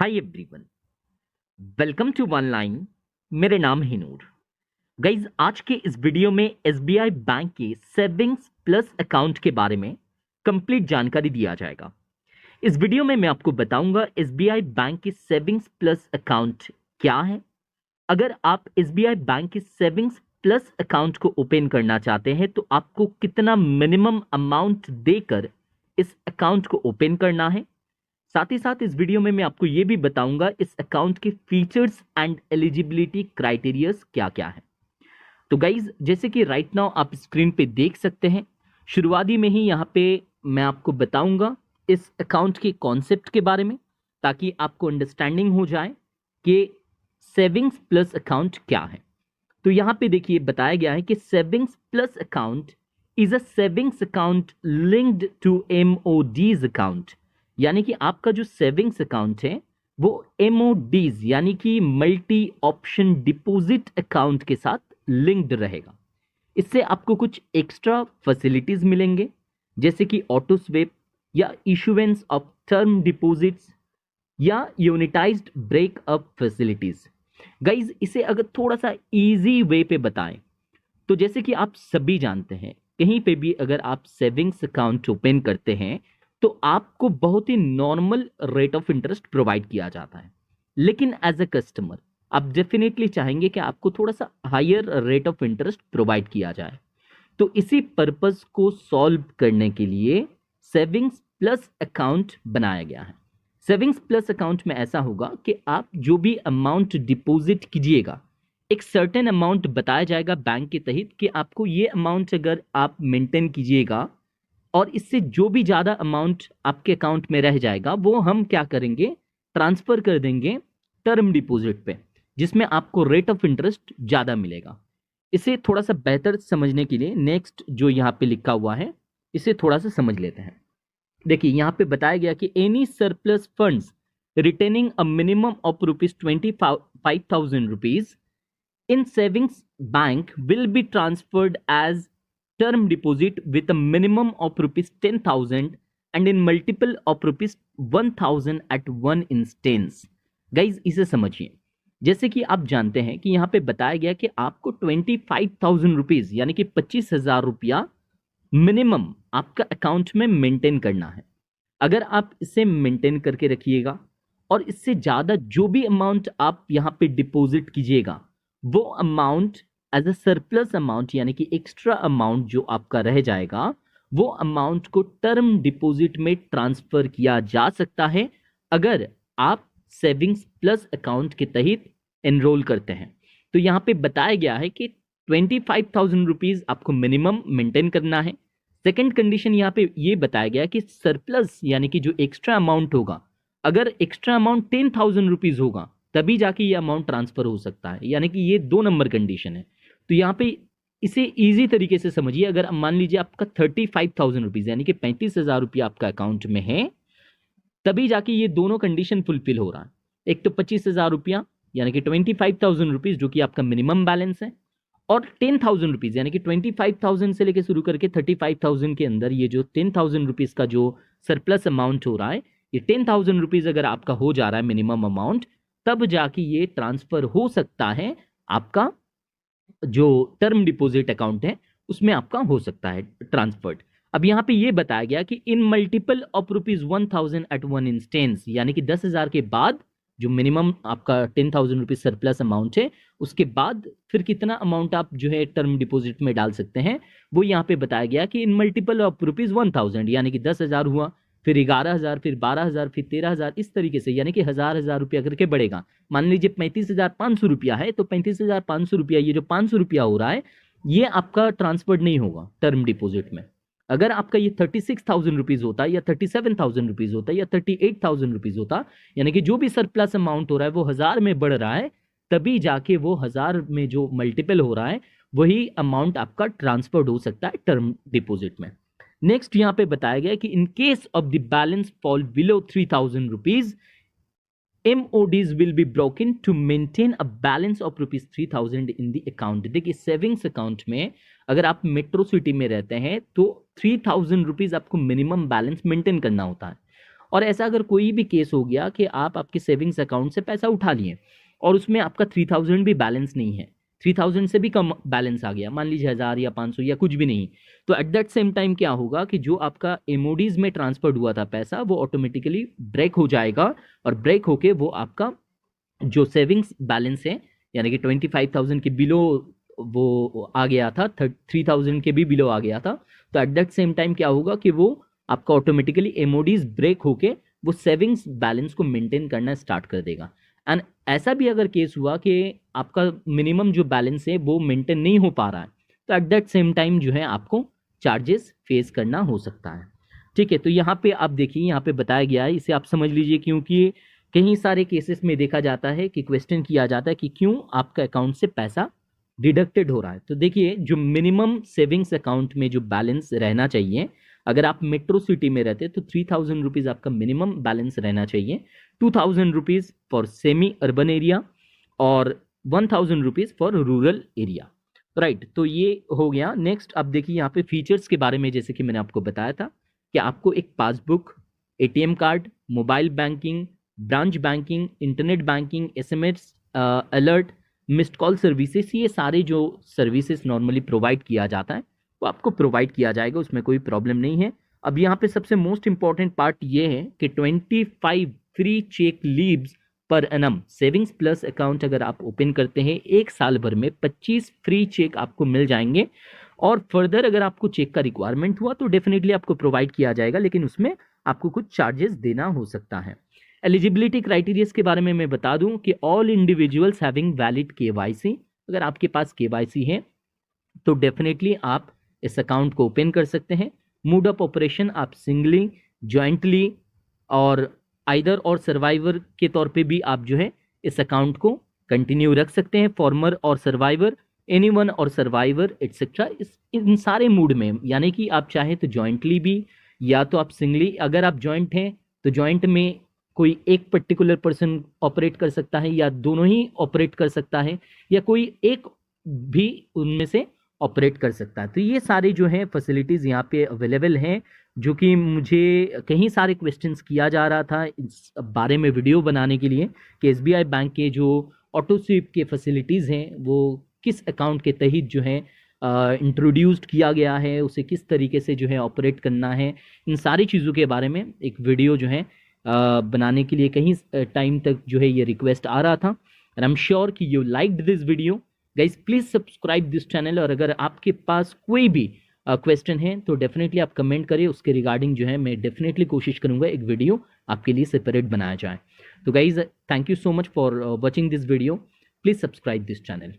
Hi everyone, welcome to one line. मेरे नाम है नूर। गाइज, आज के इस वीडियो में एसबीआई बैंक के सेविंग्स प्लस अकाउंट के बारे में कंप्लीट जानकारी दिया जाएगा। इस वीडियो में मैं आपको बताऊंगा एसबीआई बैंक की सेविंग्स प्लस अकाउंट क्या है। अगर आप एसबीआई बैंक की सेविंग्स प्लस अकाउंट को ओपन करना चाहते हैं तो आपको कितना मिनिमम अमाउंट देकर इस अकाउंट को ओपन करना है। साथ ही साथ इस वीडियो में मैं आपको यह भी बताऊंगा इस अकाउंट के फीचर्स एंड एलिजिबिलिटी क्राइटेरियाज क्या क्या है। तो गाइज, जैसे कि राइट नाउ आप स्क्रीन पे देख सकते हैं, शुरुआती में ही यहाँ पे मैं आपको बताऊंगा इस अकाउंट के कॉन्सेप्ट के बारे में, ताकि आपको अंडरस्टैंडिंग हो जाए कि सेविंग्स प्लस अकाउंट क्या है। तो यहाँ पे देखिए बताया गया है कि savings plus account is a savings account linked to MODs account, यानी कि आपका जो सेविंग्स अकाउंट है वो एमओडीज यानी कि मल्टी ऑप्शन डिपॉजिट अकाउंट के साथ लिंक्ड रहेगा। इससे आपको कुछ एक्स्ट्रा फैसिलिटीज मिलेंगे, जैसे कि ऑटो स्वेप या इशुएंस ऑफ टर्म डिपॉजिट्स या यूनिटाइज्ड ब्रेकअप फैसिलिटीज। गाइज, इसे अगर थोड़ा सा इजी वे पे बताएं तो जैसे कि आप सभी जानते हैं, कहीं पे भी अगर आप सेविंग्स अकाउंट ओपन करते हैं तो आपको बहुत ही normal rate of interest provide किया जाता है, लेकिन एज अ कस्टमर आप डेफिनेटली चाहेंगे कि आपको थोड़ा सा higher rate of interest provide किया जाए। तो इसी पर्पस को सॉल्व करने के लिए सेविंग्स प्लस अकाउंट बनाया गया है। सेविंग्स प्लस अकाउंट में ऐसा होगा कि आप जो भी अमाउंट डिपॉजिट कीजिएगा, एक सर्टेन अमाउंट बताया जाएगा बैंक के तहत कि आपको ये अमाउंट अगर आप मेंटेन कीजिएगा और इससे जो भी ज्यादा अमाउंट आपके अकाउंट में रह जाएगा वो हम क्या करेंगे, ट्रांसफर कर देंगे टर्म डिपॉजिट पे, जिसमें आपको रेट ऑफ इंटरेस्ट ज्यादा मिलेगा। इसे थोड़ा सा बेहतर समझने के लिए नेक्स्ट जो यहाँ पे लिखा हुआ है इसे थोड़ा सा समझ लेते हैं। देखिए यहाँ पे बताया गया कि any surplus funds retaining a minimum of ₹25,000 in savings bank will be transferred as term deposit with a minimum of ₹10,000 and in multiple of ₹1,000 at one instance। Guys, इसे समझिए। जैसे कि आप जानते हैं कि यहाँ पे बताया गया कि आपको ₹25,000 यानी कि 25,000 रुपया मिनिमम आपका अकाउंट में मेंटेन करना है। अगर आप इसे मेंटेन करके रखिएगा और इससे ज्यादा जो भी अमाउंट आप यहाँ पे डिपॉजिट कीजिएगा वो amount as a surplus amount यानी कि एक्स्ट्रा अमाउंट जो आपका रह जाएगा वो अमाउंट को टर्म डिपॉजिट में ट्रांसफर किया जा सकता है अगर आप सेविंग्स प्लस अकाउंट के तहत एनरोल करते हैं। तो यहाँ पे बताया गया है कि ₹25,000 आपको मिनिमम मेंटेन करना है। सेकंड कंडीशन यहाँ पे ये बताया गया कि सरप्लस यानी कि जो एक्स्ट्रा अमाउंट होगा, अगर एक्स्ट्रा अमाउंट ₹10,000 होगा तभी जाके ये अमाउंट ट्रांसफर हो सकता है, यानी कि ये 2 नंबर कंडीशन है। तो यहाँ पे इसे इजी तरीके से समझिए। अगर मान लीजिए आपका ₹35,000 यानी कि 35,000 रुपया आपका अकाउंट में है, तभी जाके ये दोनों कंडीशन फुलफिल हो रहा है। एक तो 25,000 रुपया यानी कि ₹25,000 जो कि आपका मिनिमम बैलेंस है, और ₹10,000 यानी कि 25,000 से लेकर शुरू करके 35,000 के अंदर ये जो ₹10,000 का जो सरप्लस अमाउंट हो रहा है, ये ₹10,000 अगर आपका हो जा रहा है मिनिमम अमाउंट, तब जाके ये ट्रांसफर हो सकता है आपका जो टर्म डिपॉजिट अकाउंट है उसमें आपका हो सकता है ट्रांसफर्ड। अब यहाँ पे ये बताया गया कि in multiple of ₹1,000 at one instance, यानी कि 10,000 के बाद जो मिनिमम आपका ₹10,000 सरप्लस अमाउंट है उसके बाद फिर कितना अमाउंट आप जो है टर्म डिपॉजिट में डाल सकते हैं, वो यहाँ पे बताया गया कि इन मल्टीपल ऑफ ₹1,000 यानी कि 10,000 हुआ, फिर 11,000, फिर 12,000, फिर 13,000, इस तरीके से, यानी कि हजार रुपया करके बढ़ेगा। मान लीजिए 35,500 रुपया है तो 35,500 रुपया, ये जो 500 रुपया हो रहा है ये आपका ट्रांसफर्ड नहीं होगा टर्म डिपॉजिट में। अगर आपका ये ₹36,000 होता या ₹37,000 होता या ₹38,000 होता, यानी कि जो भी सरप्लस अमाउंट हो रहा है वो 1000 में बढ़ रहा है, तभी जाके वो 1000 में जो मल्टीपल हो रहा है वही अमाउंट आपका ट्रांसफर्ड हो सकता है टर्म डिपॉजिट में। नेक्स्ट यहाँ पे बताया गया कि in case of the balance fall below ₹3,000, MODs will be broken to maintain a balance of ₹3,000 in the account। देखिए सेविंग्स अकाउंट में अगर आप मेट्रो सिटी में रहते हैं तो ₹3,000 आपको मिनिमम बैलेंस मेंटेन करना होता है, और ऐसा अगर कोई भी केस हो गया कि आप आपके सेविंग्स अकाउंट से पैसा उठा लिए और उसमें आपका 3000 भी बैलेंस नहीं है, 3000 से भी कम बैलेंस आ गया, मान लीजिए 1000 या 500 या कुछ भी नहीं, तो एट दैट सेम टाइम क्या होगा कि जो आपका एमओडीज में ट्रांसफर्ड हुआ था पैसा वो ऑटोमेटिकली ब्रेक हो जाएगा, और ब्रेक होके वो आपका जो सेविंग्स बैलेंस है यानी कि 25,000 के बिलो वो आ गया था, 3000 के भी बिलो आ गया था, तो एट दैट सेम टाइम क्या होगा कि वो आपका ऑटोमेटिकली एमओडीज ब्रेक होके वो सेविंग्स बैलेंस को मेंटेन करना स्टार्ट कर देगा। एंड ऐसा भी अगर केस हुआ कि आपका मिनिमम जो बैलेंस है वो मेंटेन नहीं हो पा रहा है, तो एट दैट सेम टाइम जो है आपको चार्जेस फेस करना हो सकता है। ठीक है, तो यहाँ पे आप देखिए, यहाँ पे बताया गया है, इसे आप समझ लीजिए, क्योंकि कई सारे केसेस में देखा जाता है कि क्वेश्चन किया जाता है कि क्यों आपका अकाउंट से पैसा डिडक्टेड हो रहा है। तो देखिए, जो मिनिमम सेविंग्स अकाउंट में जो बैलेंस रहना चाहिए, अगर आप मेट्रो सिटी में रहते हैं तो 3000 रुपीज़ आपका मिनिमम बैलेंस रहना चाहिए, 2000 rupees for semi urban area और 1000 rupees for rural area. Right, तो ये हो गया। नेक्स्ट आप देखिए यहाँ पे फीचर्स के बारे में, जैसे कि मैंने आपको बताया था कि आपको एक passbook, ATM card, mobile banking, branch banking, internet banking, SMS alert, missed call services, ये सारे जो सर्विसेज नॉर्मली प्रोवाइड किया जाता है वो आपको प्रोवाइड किया जाएगा, उसमें कोई प्रॉब्लम नहीं है। अब यहाँ पे सबसे मोस्ट इंपॉर्टेंट पार्ट ये है कि 25 free cheque leaves per annum savings plus account अगर आप ओपन करते हैं एक साल भर में 25 फ्री चेक आपको मिल जाएंगे, और फर्दर अगर आपको चेक का रिक्वायरमेंट हुआ तो डेफिनेटली आपको प्रोवाइड किया जाएगा, लेकिन उसमें आपको कुछ चार्जेस देना हो सकता है। एलिजिबिलिटी क्राइटेरियाज के बारे में मैं बता दूं कि all individuals having valid KYC, अगर आपके पास केवाईसी है तो डेफिनेटली आप इस अकाउंट को ओपन कर सकते हैं। मोड ऑफ ऑपरेशन आप सिंगली, ज्वाइंटली और आइदर और सर्वाइवर के तौर पे भी आप जो है इस अकाउंट को कंटिन्यू रख सकते हैं, फॉर्मर और सर्वाइवर, एनीवन और सर्वाइवर एटसेट्रा, इन सारे मूड में, यानी कि आप चाहे तो ज्वाइंटली भी या तो आप सिंगली, अगर आप ज्वाइंट हैं तो ज्वाइंट में कोई एक पर्टिकुलर पर्सन ऑपरेट कर सकता है या दोनों ही ऑपरेट कर सकता है या कोई एक भी उनमें से ऑपरेट कर सकता है। तो ये सारे जो हैं फैसिलिटीज़ यहाँ पे अवेलेबल हैं, जो कि मुझे कहीं सारे क्वेश्चंस किया जा रहा था इस बारे में वीडियो बनाने के लिए कि एसबीआई बैंक के जो ऑटो स्वीप के फैसिलिटीज़ हैं वो किस अकाउंट के तहत जो है इंट्रोड्यूस्ड किया गया है, उसे किस तरीके से जो है ऑपरेट करना है, इन सारी चीज़ों के बारे में एक वीडियो जो है बनाने के लिए कहीं टाइम तक जो है ये रिक्वेस्ट आ रहा था। एंड आई एम श्योर कि you liked this video guys, please subscribe this channel, और अगर आपके पास कोई भी क्वेश्चन है तो डेफिनेटली आप कमेंट करिए, उसके रिगार्डिंग जो है मैं डेफिनेटली कोशिश करूंगा एक वीडियो आपके लिए सेपरेट बनाया जाए। तो guys, thank you so much for watching this video, please subscribe this channel.